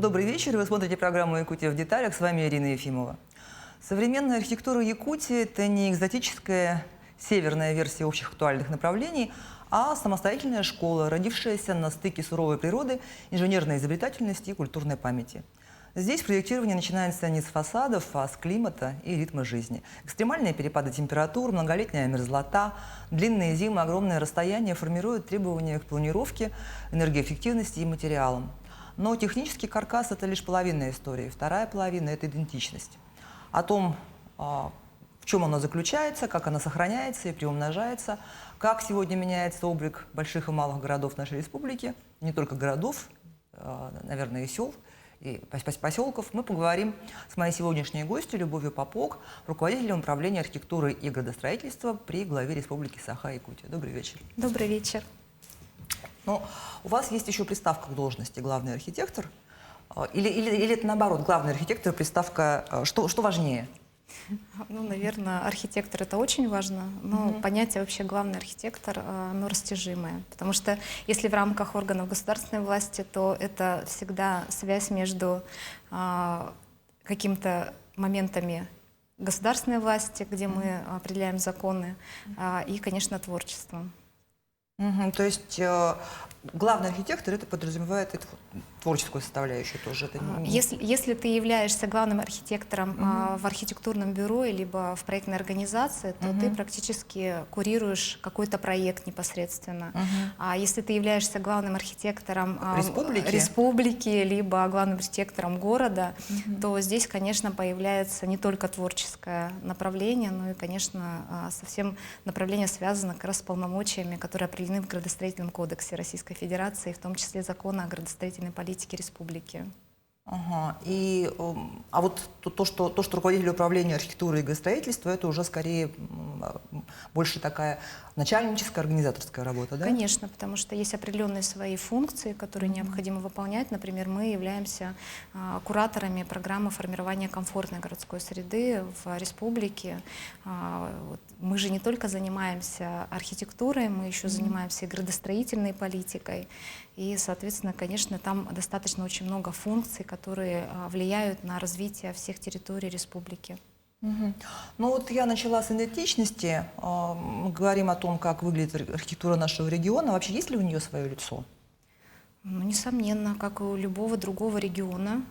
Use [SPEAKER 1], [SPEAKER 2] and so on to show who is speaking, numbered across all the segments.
[SPEAKER 1] Добрый вечер. Вы смотрите программу «Якутия в деталях». С вами Ирина Ефимова. Современная архитектура Якутии – это не экзотическая северная версия общих актуальных направлений, а самостоятельная школа, родившаяся на стыке суровой природы, инженерной изобретательности и культурной памяти. Здесь проектирование начинается не с фасадов, а с климата и ритма жизни. Экстремальные перепады температур, многолетняя мерзлота, длинные зимы, огромное расстояние формируют требования к планировке, энергоэффективности и материалам. Но технический каркас – это лишь половина истории. Вторая половина – это идентичность. О том, в чем она заключается, как она сохраняется и приумножается, как сегодня меняется облик больших и малых городов нашей республики, не только городов, наверное, и сел, и поселков, мы поговорим с моей сегодняшней гостью Любовью Попок, руководителем управления архитектуры и градостроительства при главе Республики Саха-Якутия. Добрый вечер.
[SPEAKER 2] Добрый вечер.
[SPEAKER 1] Но у вас есть еще приставка к должности главный архитектор, или это наоборот, главный архитектор, приставка, что важнее?
[SPEAKER 2] Ну, наверное, архитектор – это очень важно, но понятие вообще главный архитектор, оно растяжимое. Потому что если в рамках органов государственной власти, то это всегда связь между какими-то моментами государственной власти, где мы определяем законы, и, конечно, творчеством.
[SPEAKER 1] То есть главный архитектор это подразумевает творческую составляющую тоже. Это
[SPEAKER 2] если ты являешься главным архитектором в архитектурном бюро либо в проектной организации, то ты практически курируешь какой-то проект непосредственно. А если ты являешься главным архитектором республики либо главным архитектором города, то здесь, конечно, появляется не только творческое направление, но и, конечно, совсем направление связано как раз с полномочиями, которые определены в Градостроительном кодексе Российской Федерации, в том числе закона о градостроительной политике республики.
[SPEAKER 1] А вот то, что руководитель управления архитектуры и градостроительства, это уже скорее больше такая начальническая, организаторская работа, да?
[SPEAKER 2] Конечно, потому что есть определенные свои функции, которые необходимо выполнять. Например, мы являемся кураторами программы формирования комфортной городской среды в республике. Мы же не только занимаемся архитектурой, мы еще занимаемся и градостроительной политикой. И, соответственно, конечно, там достаточно очень много функций, которые влияют на развитие всех территорий республики.
[SPEAKER 1] Ну вот я начала с идентичности. Мы говорим о том, как выглядит архитектура нашего региона. Вообще есть ли у нее свое лицо?
[SPEAKER 2] Ну, несомненно, как и у любого другого региона,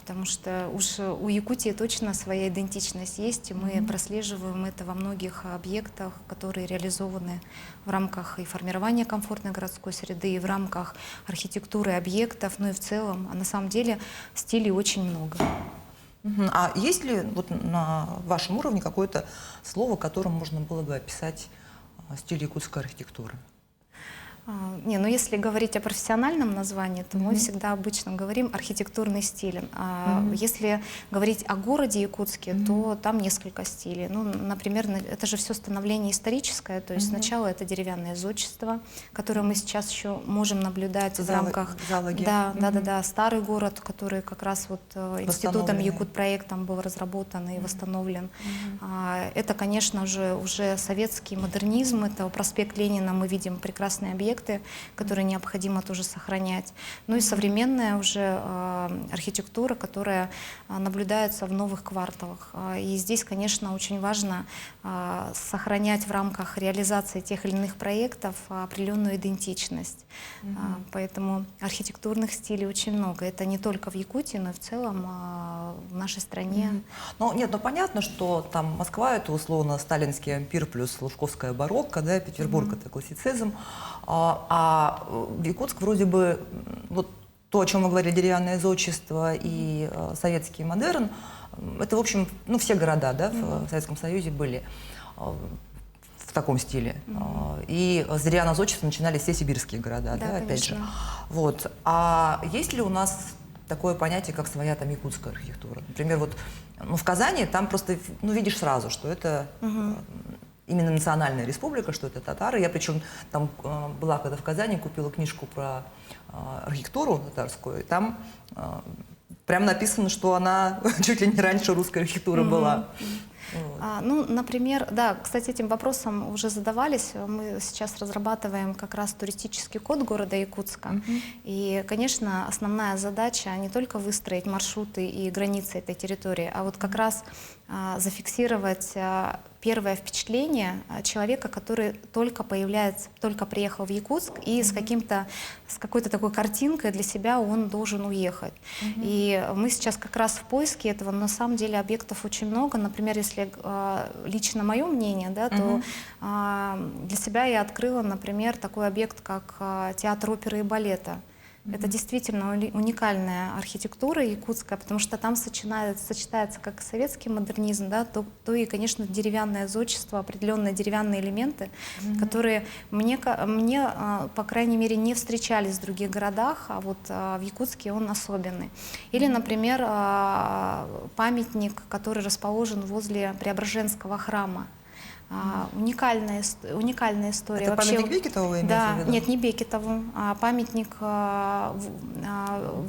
[SPEAKER 2] потому что уж у Якутии точно своя идентичность есть, и мы прослеживаем это во многих объектах, которые реализованы в рамках и формирования комфортной городской среды, и в рамках архитектуры объектов, ну и в целом, а на самом деле стилей очень много.
[SPEAKER 1] А есть ли вот на вашем уровне какое-то слово, которым можно было бы описать стиль якутской архитектуры?
[SPEAKER 2] Ну если говорить о профессиональном названии, то мы всегда обычно говорим архитектурный стиль. Если говорить о городе Якутске, то там несколько стилей. Ну, например, это же все становление историческое, то есть сначала это деревянное зодчество, которое мы сейчас еще можем наблюдать в рамках... Да, старый город, который как раз вот институтом Якутпроектом был разработан и восстановлен. Это, конечно же, уже советский модернизм, это проспект Ленина, мы видим прекрасные объекты, которые необходимо тоже сохранять. Ну и современная уже архитектура, которая наблюдается в новых кварталах. И здесь, конечно, очень важно сохранять в рамках реализации тех или иных проектов определенную идентичность. Поэтому архитектурных стилей очень много. Это не только в Якутии, но и в целом в нашей стране.
[SPEAKER 1] Ну, нет, ну понятно, что там Москва — это условно сталинский ампир плюс лужковская барокко, да, Петербург — это классицизм. А Якутск вроде бы, вот то, о чем мы говорили, деревянное зодчество и советский модерн, это, в общем, ну, все города, да, в Советском Союзе были в таком стиле. И с деревянного зодчества начинали все сибирские города, да, опять же. Вот. А есть ли у нас такое понятие, как своя там якутская архитектура? Например, вот в Казани там просто, ну, видишь сразу, что это именно национальная республика, что это татары. Я причем там была, когда в Казани, купила книжку про архитектуру татарскую, и там прям написано, что она чуть ли не раньше русской архитектуры была. Вот.
[SPEAKER 2] Ну, например, да, кстати, этим вопросом уже задавались. Мы сейчас разрабатываем как раз туристический код города Якутска. И, конечно, основная задача не только выстроить маршруты и границы этой территории, а вот как раз зафиксировать первое впечатление человека, который только появляется, только приехал в Якутск, и с какой-то такой картинкой для себя он должен уехать. И мы сейчас как раз в поиске этого, но на самом деле объектов очень много. Например, если лично мое мнение, да, то для себя я открыла, например, такой объект, как театр оперы и балета. Это действительно уникальная архитектура якутская, потому что там сочетается как советский модернизм, да, то и, конечно, деревянное зодчество, определенные деревянные элементы, которые мне, по крайней мере, не встречались в других городах, а вот в Якутске он особенный. Или, например, памятник, который расположен возле Преображенского храма. Уникальная история.
[SPEAKER 1] Это
[SPEAKER 2] вообще,
[SPEAKER 1] памятник Бекетову вы имеете
[SPEAKER 2] да,
[SPEAKER 1] в виду?
[SPEAKER 2] нет, не Бекетову, а памятник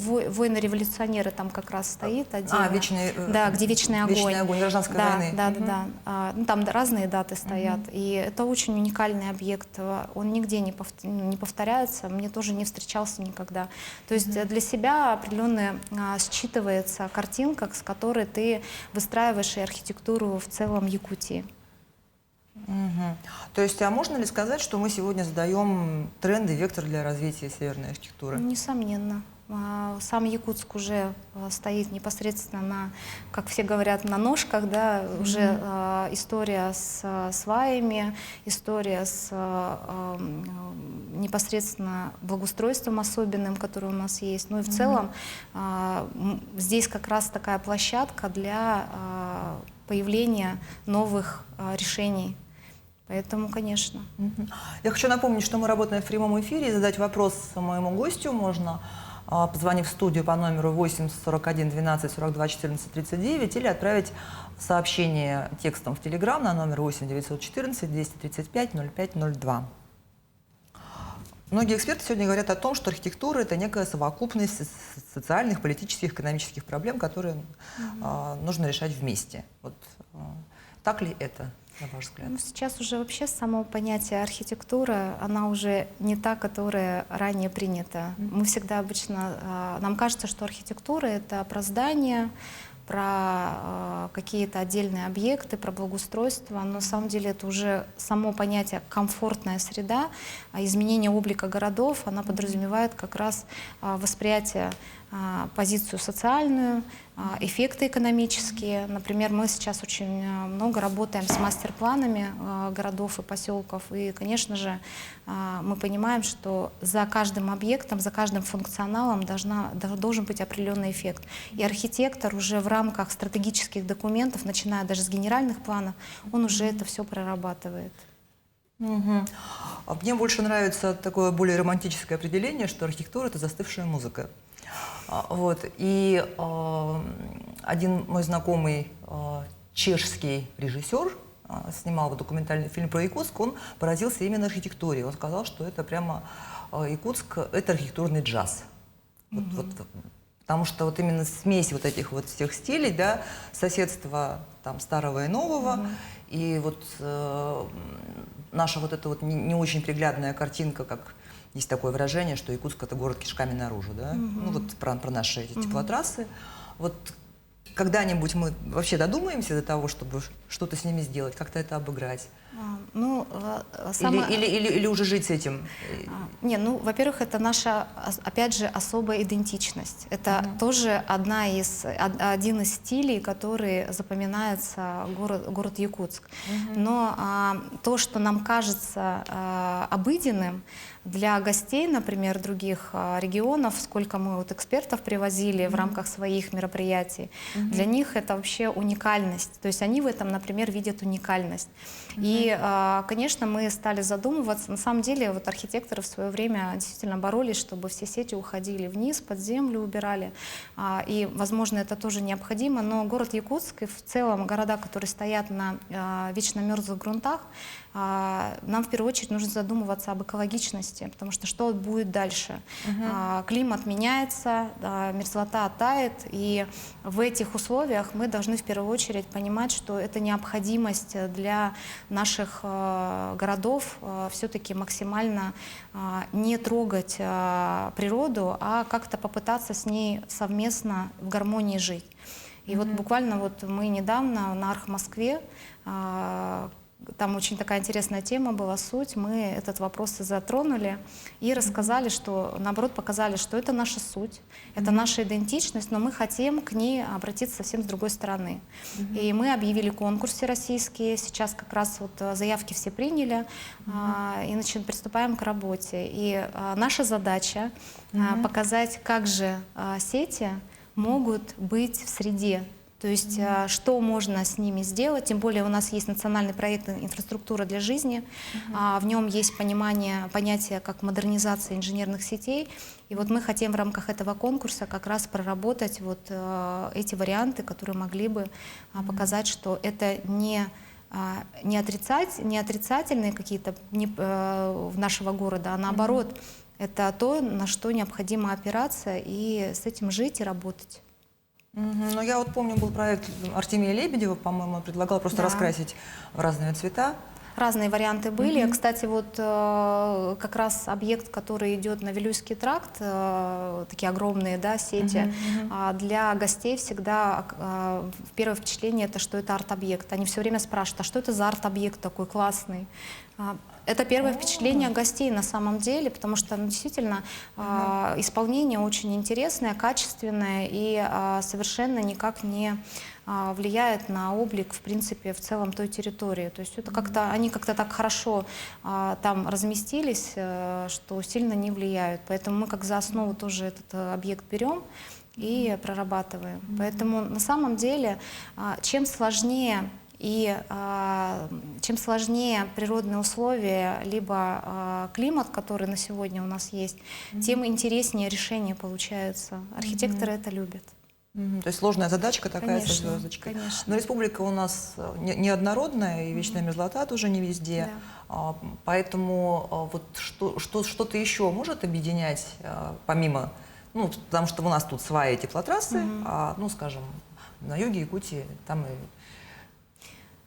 [SPEAKER 2] воины-революционеры там как раз стоит отдельно. Да, где вечный огонь.
[SPEAKER 1] Вечный огонь гражданской войны.
[SPEAKER 2] Да. Ну, там разные даты стоят. И это очень уникальный объект. Он нигде не повторяется, мне тоже не встречался никогда. То есть для себя определенно считывается картинка, с которой ты выстраиваешь и архитектуру в целом Якутии.
[SPEAKER 1] То есть, а можно ли сказать, что мы сегодня задаем тренды, вектор для развития северной архитектуры?
[SPEAKER 2] Несомненно. Сам Якутск уже стоит непосредственно на, как все говорят, на ножках, да, уже история с сваями, история с непосредственно благоустройством особенным, которое у нас есть. Ну и в целом здесь как раз такая площадка для появления новых решений. Поэтому, конечно.
[SPEAKER 1] Я хочу напомнить, что мы работаем в прямом эфире, и задать вопрос моему гостю можно, позвонив в студию по номеру 8 41 12 42 14 39, или отправить сообщение текстом в Телеграм на номер 8 914 235 05 02. Многие эксперты сегодня говорят о том, что архитектура – это некая совокупность социальных, политических, экономических проблем, которые нужно решать вместе. Вот, так ли это, на ваш взгляд?
[SPEAKER 2] Ну, сейчас уже вообще само понятие архитектура, она уже не та, которая ранее принята. Мы всегда обычно, нам кажется, что архитектура — это про здания, про какие-то отдельные объекты, про благоустройство, но на самом деле это уже само понятие комфортная среда, изменение облика городов, она подразумевает как раз восприятие, позицию социальную, эффекты экономические. Например, мы сейчас очень много работаем с мастер-планами городов и поселков, и, конечно же, мы понимаем, что за каждым объектом, за каждым функционалом должен быть определенный эффект. И архитектор уже в рамках стратегических документов, начиная даже с генеральных планов, он уже это все прорабатывает.
[SPEAKER 1] Мне больше нравится такое более романтическое определение, что архитектура – это застывшая музыка. Вот. И один мой знакомый чешский режиссер снимал документальный фильм про Якутск, он поразился именно архитектуре. Он сказал, что это прямо Якутск – это архитектурный джаз. Потому что вот именно смесь вот этих вот всех стилей, да, соседство там старого и нового, и вот наша вот эта вот не очень приглядная картинка, как есть такое выражение, что Якутск – это город кишками наружу, да? Ну вот про наши эти теплотрассы. Вот когда-нибудь мы вообще додумаемся до того, чтобы что-то с ними сделать, как-то это обыграть? Или уже жить с этим?
[SPEAKER 2] Не, ну, во-первых, это наша, опять же, особая идентичность. Это тоже один из стилей, который запоминается город Якутск. Но то, что нам кажется обыденным, для гостей, например, других регионов, сколько мы вот экспертов привозили в рамках своих мероприятий, для них это вообще уникальность. То есть они в этом, например, видят уникальность. И, конечно, мы стали задумываться. На самом деле, вот архитекторы в свое время действительно боролись, чтобы все сети уходили вниз, под землю убирали. И, возможно, это тоже необходимо. Но город Якутск и в целом города, которые стоят на вечно мерзлых грунтах, нам в первую очередь нужно задумываться об экологичности, потому что будет дальше? Климат меняется, мерзлота тает, и в этих условиях мы должны в первую очередь понимать, что это необходимость для наших городов все-таки максимально не трогать природу, а как-то попытаться с ней совместно в гармонии жить. И вот буквально вот мы недавно на Архмоскве, там очень такая интересная тема была, суть, мы этот вопрос и затронули и рассказали, что, наоборот, показали, что это наша суть, это наша идентичность, но мы хотим к ней обратиться совсем с другой стороны. И мы объявили конкурсы российские, сейчас как раз вот заявки все приняли, и приступаем к работе. И наша задача показать, как же сети могут быть в среде. То есть что можно с ними сделать, тем более у нас есть национальный проект «Инфраструктура для жизни», в нем есть понятие как модернизация инженерных сетей, и вот мы хотим в рамках этого конкурса как раз проработать вот эти варианты, которые могли бы показать, что это не отрицательные какие-то нашего города, а наоборот, это то, на что необходимо опираться и с этим жить и работать.
[SPEAKER 1] Ну, я вот помню, был проект Артемия Лебедева, по-моему, предлагала просто раскрасить в разные цвета.
[SPEAKER 2] Разные варианты были. Кстати, вот как раз объект, который идет на Вилюйский тракт, такие огромные, да, сети, для гостей всегда первое впечатление это, что это арт-объект. Они все время спрашивают, а что это за арт-объект такой классный? Это первое впечатление гостей на самом деле, потому что действительно исполнение очень интересное, качественное и совершенно никак не влияет на облик, в принципе, в целом той территории. То есть это как-то, они как-то так хорошо там разместились, что сильно не влияют. Поэтому мы как за основу тоже этот объект берем и прорабатываем. Поэтому на самом деле, чем сложнее природные условия, либо климат, который на сегодня у нас есть, тем интереснее решения получаются. Архитекторы это любят.
[SPEAKER 1] То есть сложная задачка такая,
[SPEAKER 2] Конечно,
[SPEAKER 1] со звездочкой.
[SPEAKER 2] конечно.
[SPEAKER 1] Но республика у нас неоднородная, и вечная мерзлота тоже не везде.
[SPEAKER 2] Да.
[SPEAKER 1] Поэтому вот что-то еще может объединять, помимо, ну, потому что у нас тут свои теплотрассы, ну, скажем, на юге Якутии там и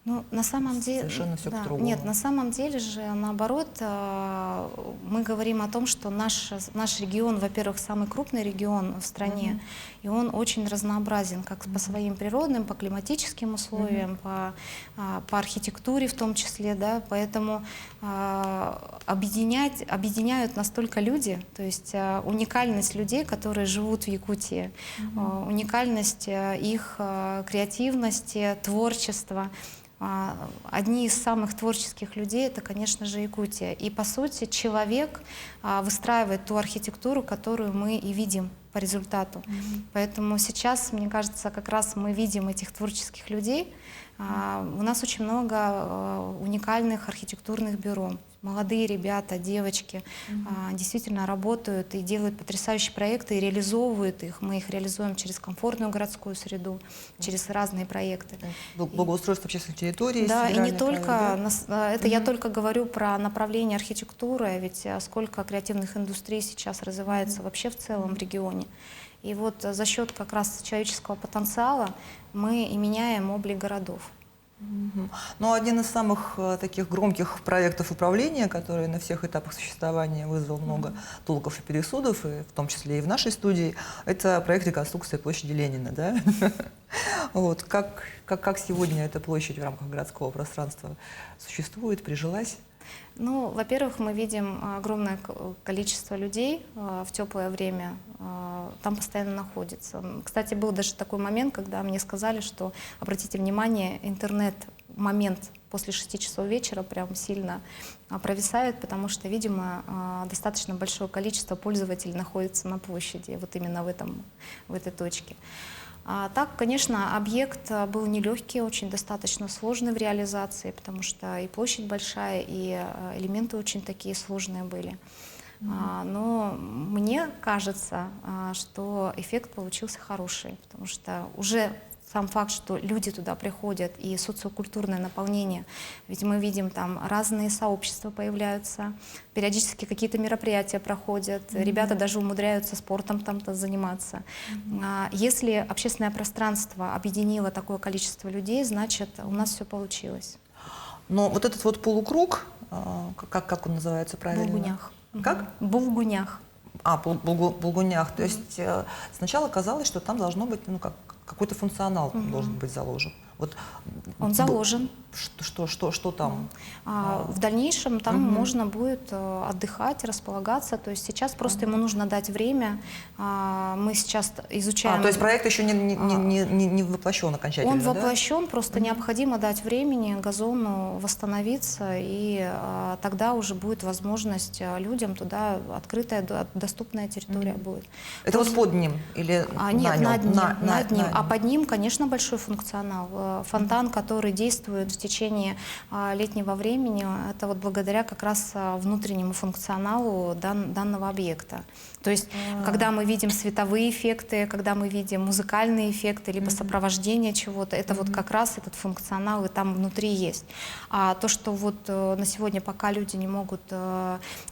[SPEAKER 2] Ну, на самом деле,
[SPEAKER 1] совершенно все по-другому.
[SPEAKER 2] Нет, на самом деле же, наоборот, мы говорим о том, что наш регион, во-первых, самый крупный регион в стране, и он очень разнообразен, как по своим природным, по климатическим условиям, по архитектуре в том числе, да, поэтому объединяют настолько люди, то есть уникальность людей, которые живут в Якутии, уникальность их креативности, творчества. Одни из самых творческих людей — это, конечно же, Якутия. И, по сути, человек выстраивает ту архитектуру, которую мы и видим по результату. Поэтому сейчас, мне кажется, как раз мы видим этих творческих людей. У нас очень много уникальных архитектурных бюро. Молодые ребята, девочки действительно работают и делают потрясающие проекты, и реализовывают их. Мы их реализуем через комфортную городскую среду, через разные проекты.
[SPEAKER 1] Благоустройство общественной территории.
[SPEAKER 2] Да, и не только,
[SPEAKER 1] проект, да?
[SPEAKER 2] это я только говорю про направление архитектуры, ведь сколько креативных индустрий сейчас развивается вообще в целом в регионе. И вот за счет как раз человеческого потенциала мы и меняем облик городов.
[SPEAKER 1] Ну, один из самых таких громких проектов управления, который на всех этапах существования вызвал много толков и пересудов, и в том числе и в нашей студии, это проект реконструкции площади Ленина. Да? Вот. Как сегодня эта площадь в рамках городского пространства существует, прижилась?
[SPEAKER 2] Ну, во-первых, мы видим огромное количество людей в теплое время, там постоянно находится. Кстати, был даже такой момент, когда мне сказали, что, обратите внимание, интернет момент после 6 часов вечера прям сильно провисает, потому что, видимо, достаточно большое количество пользователей находится на площади, вот именно в этой точке. А так, конечно, объект был нелегкий, очень достаточно сложный в реализации, потому что и площадь большая, и элементы очень такие сложные были. Но мне кажется, что эффект получился хороший, потому что уже сам факт, что люди туда приходят, и социокультурное наполнение. Ведь мы видим, там разные сообщества появляются, периодически какие-то мероприятия проходят, ребята даже умудряются спортом там-то заниматься. Если общественное пространство объединило такое количество людей, значит, у нас все получилось.
[SPEAKER 1] Но вот этот вот полукруг, как он называется правильно?
[SPEAKER 2] Булгунях.
[SPEAKER 1] Как?
[SPEAKER 2] Булгунях.
[SPEAKER 1] Булгунях. То есть сначала казалось, что там должно быть, ну, какой-то функционал должен быть заложен. Вот,
[SPEAKER 2] Он заложен.
[SPEAKER 1] Что там?
[SPEAKER 2] В дальнейшем там можно будет отдыхать, располагаться. То есть сейчас просто ему нужно дать время. Мы сейчас изучаем...
[SPEAKER 1] То есть проект еще не воплощен окончательно,
[SPEAKER 2] Он
[SPEAKER 1] да?
[SPEAKER 2] воплощен, просто необходимо дать времени газону восстановиться, и тогда уже будет возможность людям туда, открытая, доступная территория будет.
[SPEAKER 1] Это вот под ним или
[SPEAKER 2] Нет, над ним.
[SPEAKER 1] над ним.
[SPEAKER 2] А под ним, конечно, большой функционал. Фонтан, который действует в течение летнего времени, это вот благодаря как раз внутреннему функционалу данного объекта. То есть, когда мы видим световые эффекты, когда мы видим музыкальные эффекты, либо сопровождение чего-то, это вот как раз этот функционал и там внутри есть. А то, что вот на сегодня, пока люди не могут,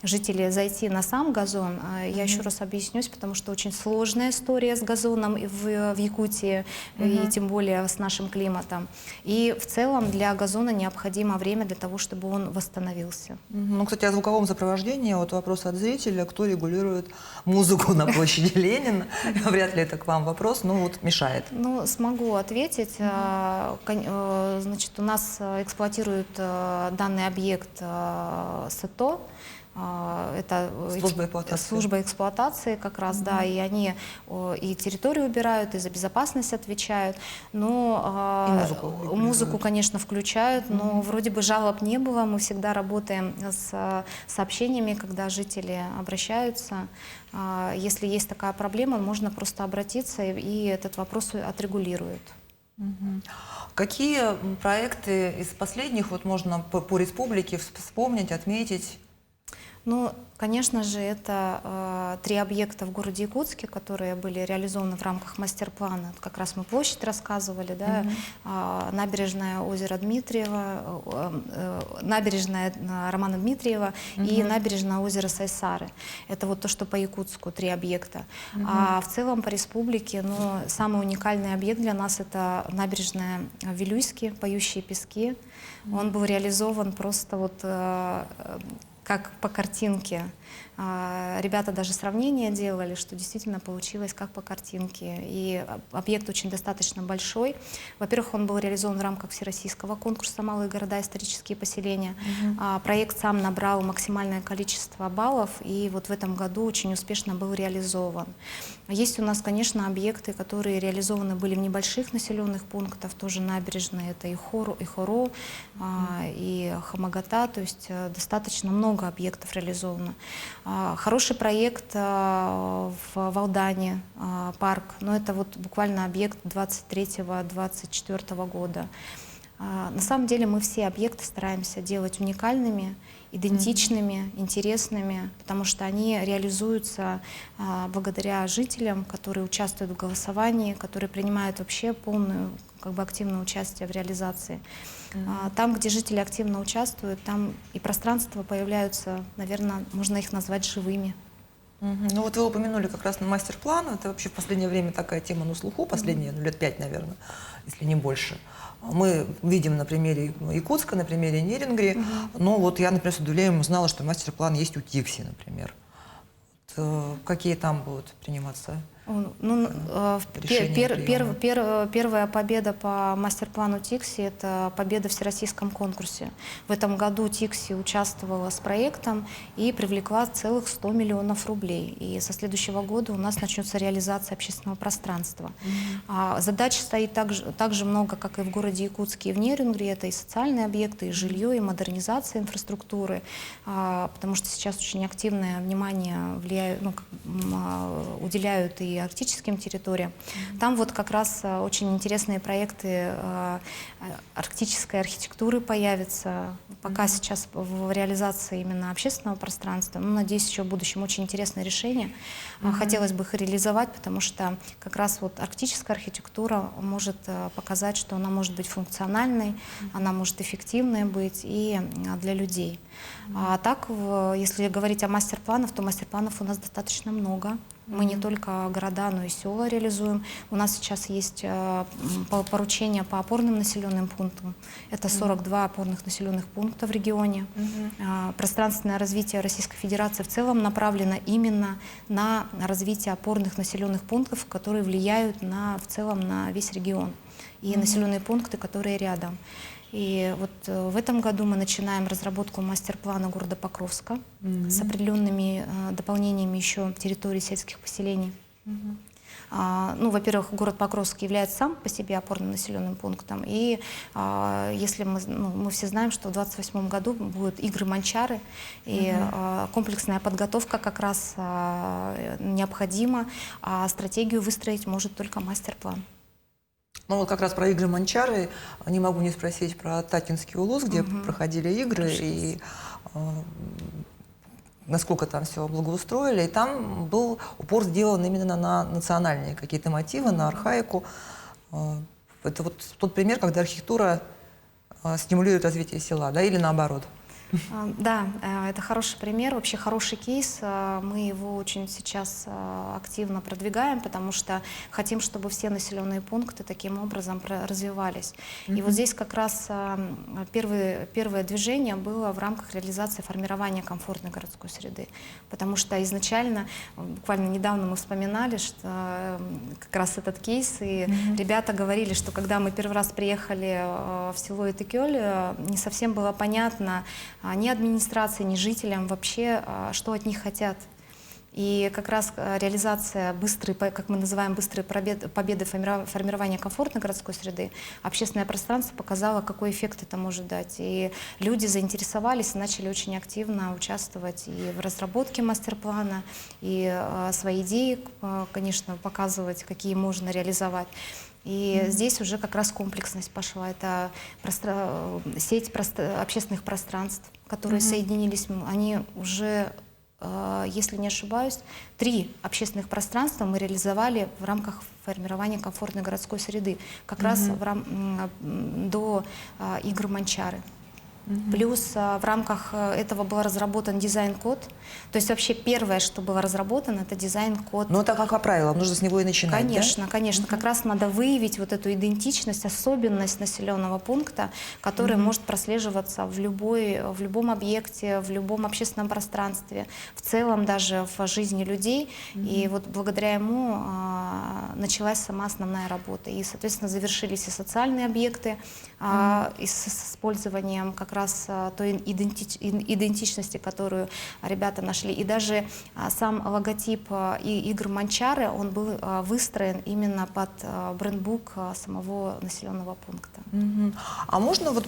[SPEAKER 2] жители, зайти на сам газон, я еще раз объяснюсь, потому что очень сложная история с газоном в Якутии, и тем более с нашим климатом. И в целом для газона необходимо время для того, чтобы он восстановился.
[SPEAKER 1] Ну, кстати, о звуковом сопровождении, вот вопрос от зрителя, кто регулирует музыку на площади Ленина. Вряд ли это к вам вопрос, но вот мешает.
[SPEAKER 2] Ну, смогу ответить. Значит, у нас эксплуатирует данный объект СЭТО. Это служба эксплуатации как раз, да, и они и территорию убирают, и за безопасность отвечают, но музыку, конечно, включают, но вроде бы жалоб не было, мы всегда работаем с сообщениями, когда жители обращаются, если есть такая проблема, можно просто обратиться, и этот вопрос отрегулируют.
[SPEAKER 1] Какие проекты из последних вот можно по республике вспомнить, отметить?
[SPEAKER 2] Ну, конечно же, это 3 объекта в городе Якутске, которые были реализованы в рамках мастер-плана. Как раз мы площадь рассказывали, да, набережная озера Дмитриева, набережная Романа Дмитриева и набережная озера Сайсары. Это вот то, что по Якутску 3 объекта. А в целом по республике, ну, самый уникальный объект для нас — это набережная Вилюйски, Поющие пески. Он был реализован просто вот как по картинке. Ребята даже сравнение делали, что действительно получилось как по картинке. И объект очень достаточно большой. Во-первых, он был реализован в рамках всероссийского конкурса «Малые города. Исторические поселения». Проект сам набрал максимальное количество баллов, и вот в этом году очень успешно был реализован. Есть у нас, конечно, объекты, которые реализованы были в небольших населенных пунктах, тоже набережные, это и Хоро, и Хамагата, то есть достаточно много объектов реализовано. Хороший проект в Валдане, парк, но это вот буквально объект 23-24 года. На самом деле мы все объекты стараемся делать уникальными, идентичными, интересными, потому что они реализуются благодаря жителям, которые участвуют в голосовании, которые принимают вообще полную, как бы, активное участие в реализации. Там, где жители активно участвуют, там и пространства появляются, наверное, можно их назвать живыми.
[SPEAKER 1] Ну вот вы упомянули как раз на мастер-план, это вообще в последнее время такая тема на слуху, последние лет 5, наверное, если не больше. Мы видим на примере Якутска, на примере Нерингри, но вот я, например, с удивлением узнала, что мастер-план есть у Тикси, например. Вот, какие там будут приниматься?
[SPEAKER 2] Ну, первая победа по мастер-плану Тикси — это победа в всероссийском конкурсе. В этом году Тикси участвовала с проектом и привлекла целых 100 миллионов рублей. И со следующего года у нас начнется реализация общественного пространства. Задач стоит так же много, как и в городе Якутске и в Нерингри. Это и социальные объекты, и жилье, и модернизация инфраструктуры, потому что сейчас очень активное внимание уделяют и арктическим территориям. Там вот как раз очень интересные проекты арктической архитектуры появятся. Пока сейчас в реализации именно общественного пространства. Ну, надеюсь, еще в будущем очень интересное решение. Хотелось бы их реализовать, потому что как раз вот арктическая архитектура может показать, что она может быть функциональной, она может эффективной быть и для людей. А так, если говорить о мастер-планах, то мастер-планов у нас достаточно много. Мы не только города, но и села реализуем. У нас сейчас есть поручения по опорным населенным пунктам. Это 42 опорных населенных пункта в регионе. Пространственное развитие Российской Федерации в целом направлено именно на развитие опорных населенных пунктов, которые влияют в целом на весь регион. И населенные пункты, которые рядом. И вот в этом году мы начинаем разработку мастер-плана города Покровска с определенными дополнениями еще территории сельских поселений. Ну, во-первых, город Покровск является сам по себе опорным населенным пунктом. И если мы все знаем, что в 2028 году будут игры Манчары, и комплексная подготовка как раз необходима, а стратегию выстроить может только мастер-план.
[SPEAKER 1] Ну вот как раз про игры Манчары не могу не спросить про Татинский улус, где проходили игры, и насколько там все благоустроили. И там был упор сделан именно на национальные какие-то мотивы, на архаику. Это вот тот пример, когда архитектура стимулирует развитие села, да, или наоборот.
[SPEAKER 2] Да, это хороший пример, вообще хороший кейс. Мы его очень сейчас активно продвигаем, потому что хотим, чтобы все населенные пункты таким образом развивались. И вот здесь как раз первое движение было в рамках реализации формирования комфортной городской среды. Потому что изначально, буквально недавно мы вспоминали, что как раз этот кейс, и ребята говорили, что когда мы первый раз приехали в село Итыкёль, не совсем было понятно, ни администрации, ни жителям вообще, что от них хотят. И как раз реализация быстрой, как мы называем, быстрой победы формирования комфортной городской среды, общественное пространство показало, какой эффект это может дать. И люди заинтересовались и начали очень активно участвовать и в разработке мастер-плана, и свои идеи, конечно, показывать, какие можно реализовать. И здесь уже как раз комплексность пошла. Это сеть общественных пространств, которые соединились. Они уже, если не ошибаюсь, 3 общественных пространства мы реализовали в рамках формирования комфортной городской среды, как раз до игр Манчары. Плюс в рамках этого был разработан дизайн-код. То есть вообще первое, что было разработано, это дизайн-код.
[SPEAKER 1] Ну это как по правилам, нужно с него и начинать,
[SPEAKER 2] конечно,
[SPEAKER 1] да?
[SPEAKER 2] Конечно. Как раз надо выявить вот эту идентичность, особенность населенного пункта, которая может прослеживаться в любом объекте, в любом общественном пространстве, в целом даже в жизни людей. И вот благодаря ему началась сама основная работа. И, соответственно, завершились и социальные объекты и с использованием как раз той идентичности, которую ребята нашли. И даже сам логотип игр Манчары, он был выстроен именно под брендбук самого населенного пункта.
[SPEAKER 1] А можно вот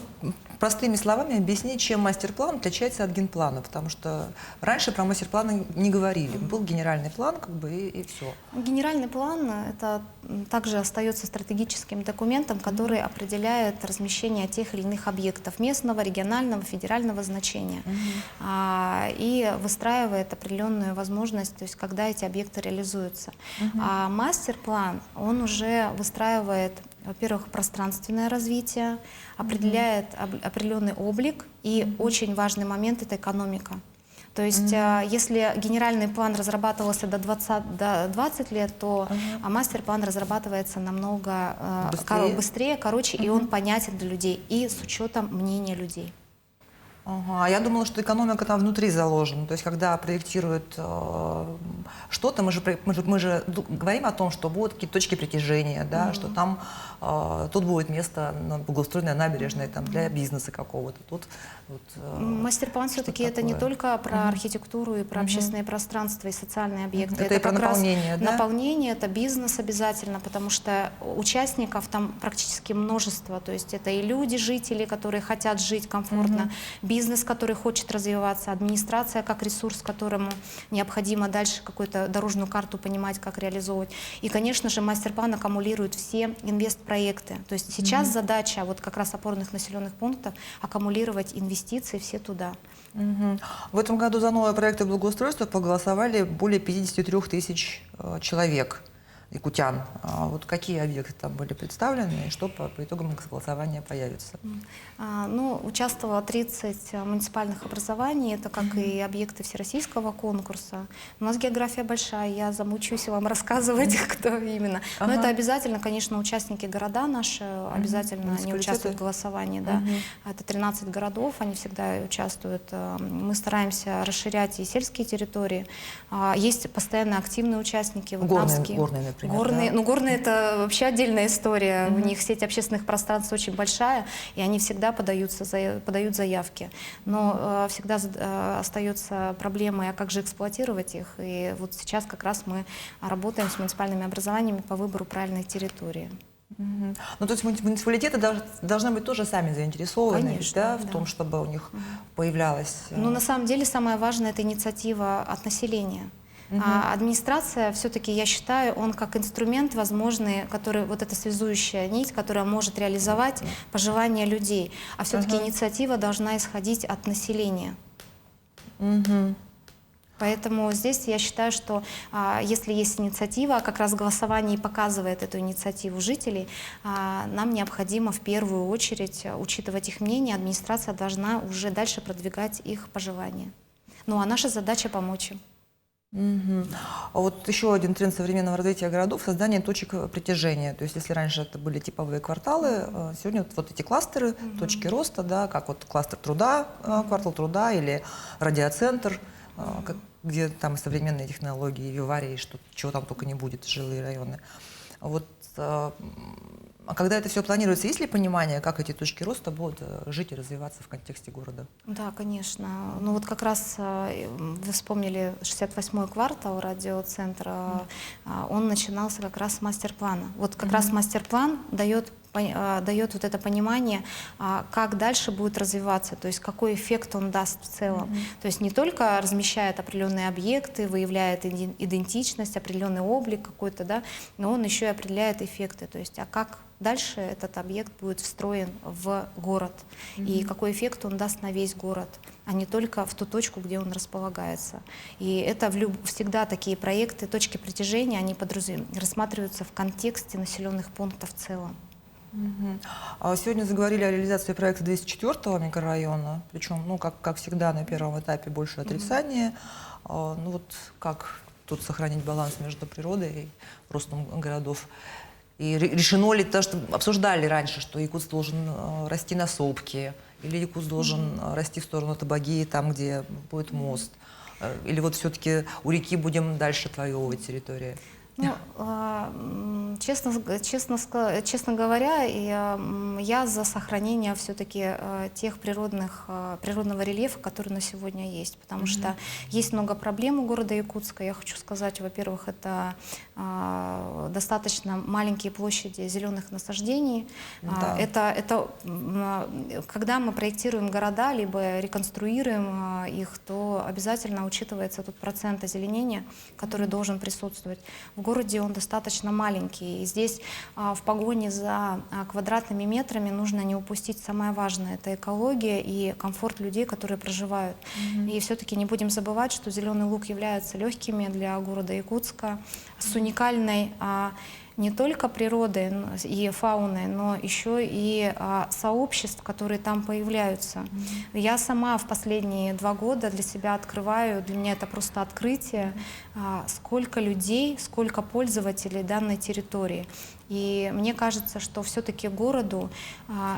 [SPEAKER 1] простыми словами объяснить, чем мастер-план отличается от генплана? Потому что раньше про мастер-планы не говорили. Был генеральный план, как бы, и все.
[SPEAKER 2] Генеральный план — это также остается стратегическим документом, который определяет размещение тех или иных объектов местного, регионального, федерального значения. И выстраивает определенную возможность, то есть когда эти объекты реализуются. А мастер-план, он уже выстраивает, во-первых, пространственное развитие, определяет определенный облик, и очень важный момент — это экономика. То есть, если генеральный план разрабатывался до 20 лет, то мастер-план разрабатывается намного быстрее, короче, и он понятен для людей, и с учетом мнения людей.
[SPEAKER 1] Ага, я думала, что экономика там внутри заложена. То есть, когда проектируют что-то, мы же говорим о том, что будут какие-то точки притяжения, да, что там тут будет место благоустроенное набережное там, для бизнеса какого-то. Тут
[SPEAKER 2] мастер-план все-таки это не только про архитектуру и про общественные пространства и социальные объекты.
[SPEAKER 1] Это и про наполнение, да?
[SPEAKER 2] Наполнение, это бизнес обязательно, потому что участников там практически множество. То есть это и люди, жители, которые хотят жить комфортно, бизнес, который хочет развиваться, администрация как ресурс, которому необходимо дальше какую-то дорожную карту понимать, как реализовывать. И, конечно же, мастер-план аккумулирует все инвестпроекты. То есть сейчас задача вот как раз опорных населенных пунктов аккумулировать инвестиции все туда.
[SPEAKER 1] В этом году за новые проекты благоустройства проголосовали более 53 тысяч человек, якутян. Вот какие объекты там были представлены и что по итогам голосования появится?
[SPEAKER 2] Ну, участвовало 30 муниципальных образований, это как и объекты всероссийского конкурса. У нас география большая, я замучусь вам рассказывать, кто именно. Но это обязательно, конечно, участники города наши, обязательно они участвуют в голосовании. Да. Это 13 городов, они всегда участвуют. Мы стараемся расширять и сельские территории. Есть постоянно активные участники.
[SPEAKER 1] Горные, например.
[SPEAKER 2] Горные,
[SPEAKER 1] да?
[SPEAKER 2] ну, горные это вообще отдельная история. У них сеть общественных пространств очень большая, и они всегда подают заявки. Но всегда остается проблема, а как же эксплуатировать их. И вот сейчас как раз мы работаем с муниципальными образованиями по выбору правильной территории.
[SPEAKER 1] Ну, то есть муниципалитеты должны быть тоже сами заинтересованы,
[SPEAKER 2] Конечно,
[SPEAKER 1] да, в
[SPEAKER 2] да.
[SPEAKER 1] том, чтобы у них появлялась...
[SPEAKER 2] Ну, на самом деле, самое важное – это инициатива от населения. А администрация, все-таки, я считаю, он как инструмент возможный, который, вот эта связующая нить, которая может реализовать пожелания людей. А все-таки инициатива должна исходить от населения. Поэтому здесь я считаю, что если есть инициатива, как раз голосование и показывает эту инициативу жителей, нам необходимо в первую очередь учитывать их мнение, администрация должна уже дальше продвигать их пожелания. Ну а наша задача помочь им.
[SPEAKER 1] А вот еще один тренд современного развития городов – создание точек притяжения. То есть если раньше это были типовые кварталы, сегодня вот эти кластеры, точки роста, да, как вот кластер труда, квартал труда или радиоцентр, где там современные технологии, виварии, чего там только не будет, жилые районы. Вот, а когда это все планируется, есть ли понимание, как эти точки роста будут жить и развиваться в контексте города?
[SPEAKER 2] Да, конечно. Ну вот как раз вы вспомнили 68-й квартал радиоцентра, он начинался как раз с мастер-плана. Вот как раз мастер-план дает вот это понимание, как дальше будет развиваться, то есть какой эффект он даст в целом. То есть не только размещает определенные объекты, выявляет идентичность, определенный облик какой-то, да, но он еще и определяет эффекты, то есть как дальше этот объект будет встроен в город и какой эффект он даст на весь город, а не только в ту точку, где он располагается. И это всегда такие проекты, точки притяжения, они рассматриваются в контексте населенных пунктов в целом.
[SPEAKER 1] Сегодня заговорили о реализации проекта 204-го микрорайона, причем, ну, как всегда, на первом этапе больше отрицания. Ну вот как тут сохранить баланс между природой и ростом городов? И решено ли то, что обсуждали раньше, что Якутск должен расти на сопке, или Якутск должен расти в сторону Табаги, там, где будет мост? Или вот все-таки у реки будем дальше отвоевывать территории?
[SPEAKER 2] Ну, честно говоря, я за сохранение все-таки тех природного рельефа, который на сегодня есть, потому что есть много проблем у города Якутска. Я хочу сказать, во-первых, это достаточно маленькие площади зеленых насаждений.
[SPEAKER 1] Да.
[SPEAKER 2] Это когда мы проектируем города, либо реконструируем их, то обязательно учитывается тот процент озеленения, который должен присутствовать. В городе он достаточно маленький, и здесь в погоне за квадратными метрами нужно не упустить самое важное – это экология и комфорт людей, которые проживают. И все-таки не будем забывать, что Зеленый Луг является легкими для города Якутска, с уникальной не только природой и фауной, но еще и сообществ, которые там появляются. Я сама в последние 2 года для себя открываю, для меня это просто открытие, сколько людей, сколько пользователей данной территории. И мне кажется, что все-таки городу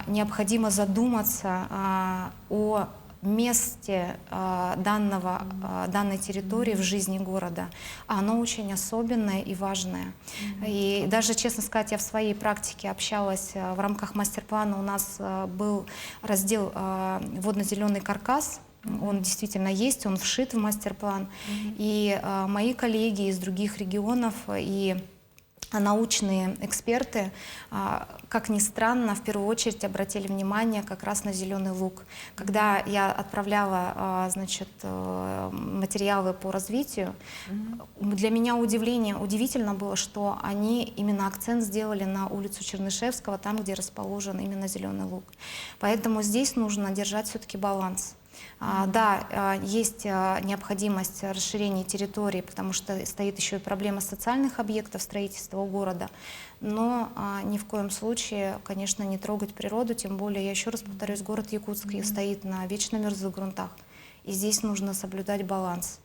[SPEAKER 2] необходимо задуматься о месте данной территории в жизни города. Оно очень особенное и важное. И даже, честно сказать, я в своей практике общалась в рамках мастер-плана. У нас был раздел «Водно-зеленый каркас». Он действительно есть, он вшит в мастер-план. И мои коллеги из других регионов и научные эксперты, как ни странно, в первую очередь обратили внимание как раз на зеленый лук. Когда я отправляла, значит, материалы по развитию, для меня удивительно было, что они именно акцент сделали на улицу Чернышевского, там, где расположен именно зеленый лук. Поэтому здесь нужно держать все-таки баланс. Да, есть необходимость расширения территории, потому что стоит еще и проблема социальных объектов строительства у города, но ни в коем случае, конечно, не трогать природу, тем более, я еще раз повторюсь, город Якутск стоит на вечно мерзлых грунтах, и здесь нужно соблюдать баланс.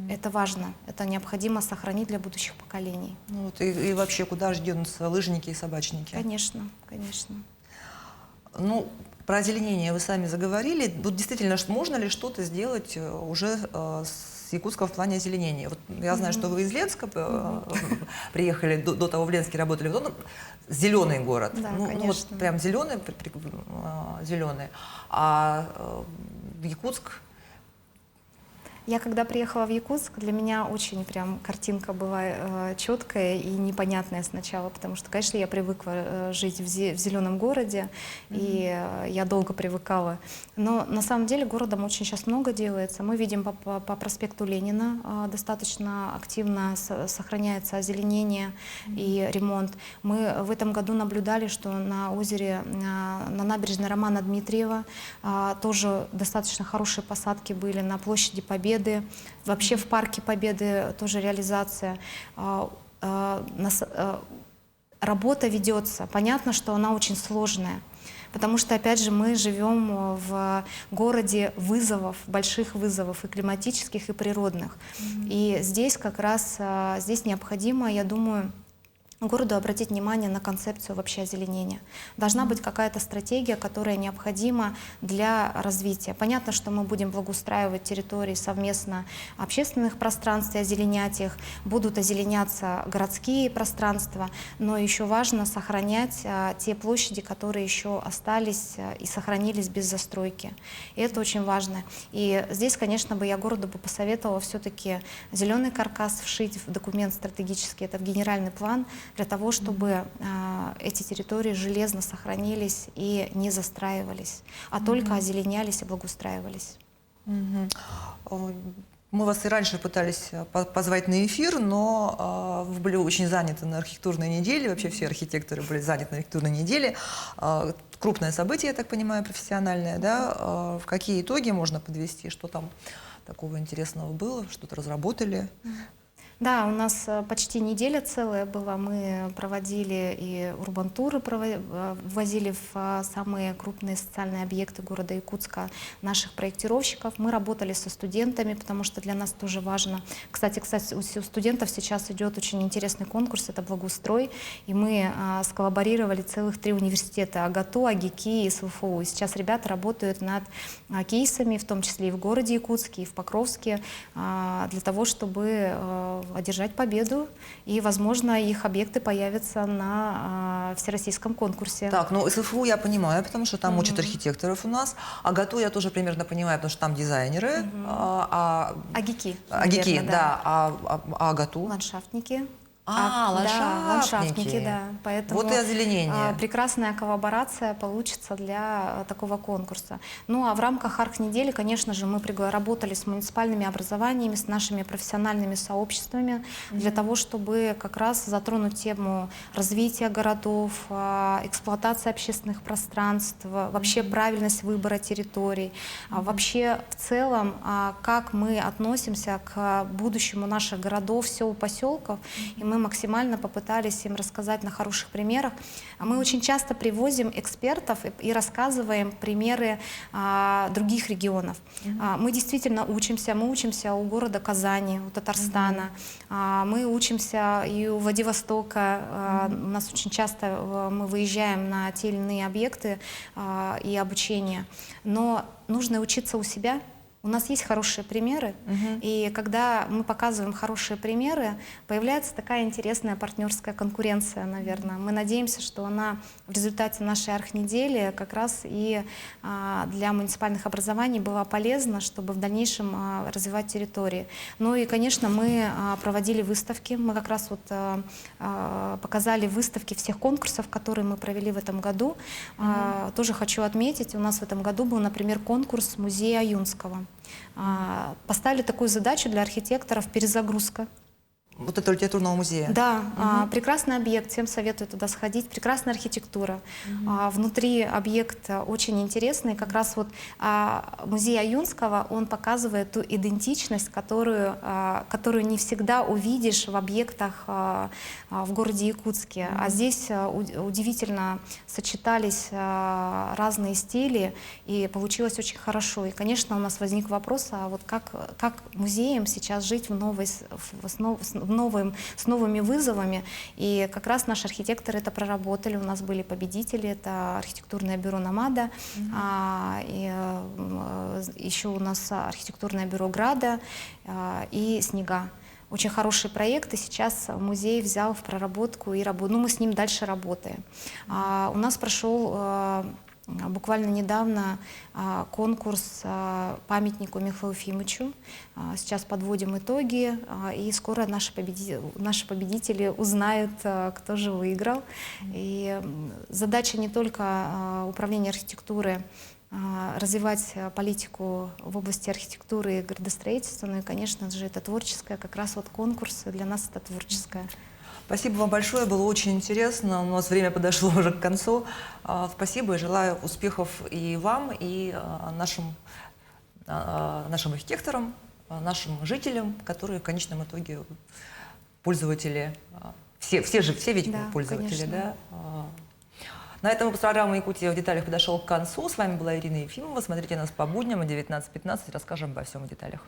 [SPEAKER 2] Это важно, это необходимо сохранить для будущих поколений.
[SPEAKER 1] Ну, вот и вообще, куда же денутся лыжники и собачники?
[SPEAKER 2] Конечно, конечно.
[SPEAKER 1] Ну, про озеленение вы сами заговорили. Вот действительно, можно ли что-то сделать уже с Якутска в плане озеленения? Вот я знаю, что вы из Ленска приехали, до того в Ленске работали. Вот он зеленый город.
[SPEAKER 2] Да,
[SPEAKER 1] ну, вот прям зеленый, зеленый. А Якутск...
[SPEAKER 2] Я когда приехала в Якутск, для меня очень прям картинка была четкая и непонятная сначала, потому что, конечно, я привыкла жить в зеленом городе, и я долго привыкала. Но на самом деле городом очень сейчас много делается. Мы видим по проспекту Ленина достаточно активно сохраняется озеленение и ремонт. Мы в этом году наблюдали, что на озере, на набережной Романа Дмитриева тоже достаточно хорошие посадки были, на площади Победы. Вообще в парке Победы тоже реализация. Работа ведется. Понятно, что она очень сложная, потому что, опять же, мы живем в городе вызовов, больших вызовов и климатических, и природных. И здесь как раз здесь необходимо, я думаю, городу обратить внимание на концепцию вообще озеленения. Должна быть какая-то стратегия, которая необходима для развития. Понятно, что мы будем благоустраивать территории совместно общественных пространств и озеленять их, будут озеленяться городские пространства, но еще важно сохранять те площади, которые еще остались и сохранились без застройки. И это очень важно. И здесь, конечно, бы я городу бы посоветовала все-таки зеленый каркас вшить в документ стратегический, это в генеральный план, для того, чтобы эти территории железно сохранились и не застраивались, а только озеленялись и благоустраивались.
[SPEAKER 1] Мы вас и раньше пытались позвать на эфир, но вы были очень заняты на архитектурной неделе, вообще все архитекторы были заняты на архитектурной неделе. Крупное событие, я так понимаю, профессиональное, да? В какие итоги можно подвести, что там такого интересного было, что-то разработали?
[SPEAKER 2] Да, у нас почти неделя целая была. Мы проводили и урбан-туры, ввозили в самые крупные социальные объекты города Якутска наших проектировщиков. Мы работали со студентами, потому что для нас тоже важно. Кстати, у студентов сейчас идет очень интересный конкурс, это «Благоустрой». И мы сколлаборировали целых 3 университета: АГАТУ, АГИКИ и СВФУ. И сейчас ребята работают над кейсами, в том числе и в городе Якутске, и в Покровске, для того, чтобы одержать победу, и, возможно, их объекты появятся на всероссийском конкурсе.
[SPEAKER 1] Так, ну СФУ я понимаю, потому что там учат архитекторов у нас. АГАТУ я тоже примерно понимаю, потому что там дизайнеры.
[SPEAKER 2] АГИКИ.
[SPEAKER 1] АГИКИ,
[SPEAKER 2] наверное,
[SPEAKER 1] да. А АГАТУ?
[SPEAKER 2] Ландшафтники.
[SPEAKER 1] Ландшафтники.
[SPEAKER 2] Да, ландшафтники, да. Поэтому
[SPEAKER 1] вот и озеленение.
[SPEAKER 2] Прекрасная коллаборация получится для такого конкурса. Ну а в рамках Архнедели, конечно же, мы работали с муниципальными образованиями, с нашими профессиональными сообществами для того, чтобы как раз затронуть тему развития городов, эксплуатации общественных пространств, вообще правильность выбора территорий, вообще в целом, как мы относимся к будущему наших городов, сел, поселков. И мы максимально попытались им рассказать на хороших примерах. Мы очень часто привозим экспертов и рассказываем примеры других регионов. Мы действительно учимся. Мы учимся у города Казани, у Татарстана. Мы учимся и у Владивостока. У нас очень часто мы выезжаем на те или иные объекты и обучение. Но нужно учиться у себя. У нас есть хорошие примеры, и когда мы показываем хорошие примеры, появляется такая интересная партнерская конкуренция, наверное. Мы надеемся, что она в результате нашей архнедели как раз и для муниципальных образований была полезна, чтобы в дальнейшем развивать территории. Ну и, конечно, мы проводили выставки, мы как раз вот показали выставки всех конкурсов, которые мы провели в этом году. Тоже хочу отметить, у нас в этом году был, например, конкурс музея Юнского. Поставили такую задачу для архитекторов — перезагрузка.
[SPEAKER 1] Вот это литературного музея.
[SPEAKER 2] Да, прекрасный объект, всем советую туда сходить, прекрасная архитектура. Внутри объект очень интересный, как раз вот музей Аюнского, он показывает ту идентичность, которую не всегда увидишь в объектах в городе Якутске. А здесь удивительно сочетались разные стили, и получилось очень хорошо. И, конечно, у нас возник вопрос, а вот как музеям сейчас жить с новыми вызовами. И как раз наши архитекторы это проработали. У нас были победители, это архитектурное бюро «Намада», еще у нас архитектурное бюро «Града» и «Снега». Очень хороший проект, и сейчас музей взял в проработку и работу. Ну, мы с ним дальше работаем. У нас прошел буквально недавно конкурс памятнику Михаилу Ефимовичу. Сейчас подводим итоги, и скоро наши победители узнают, кто же выиграл. И задача не только управления архитектуры развивать политику в области архитектуры и градостроительства, но и, конечно же, это творческое, как раз вот конкурс для нас это творческое.
[SPEAKER 1] Спасибо вам большое, было очень интересно. У нас время подошло уже к концу. Спасибо и желаю успехов и вам, и нашим архитекторам, нашим жителям, которые в конечном итоге пользователи. Все ведь
[SPEAKER 2] Да,
[SPEAKER 1] пользователи,
[SPEAKER 2] конечно.
[SPEAKER 1] да? На этом выпуск программы «Якутия в деталях» подошел к концу. С вами была Ирина Ефимова. Смотрите нас по будням о 19:15. Расскажем обо всем в деталях.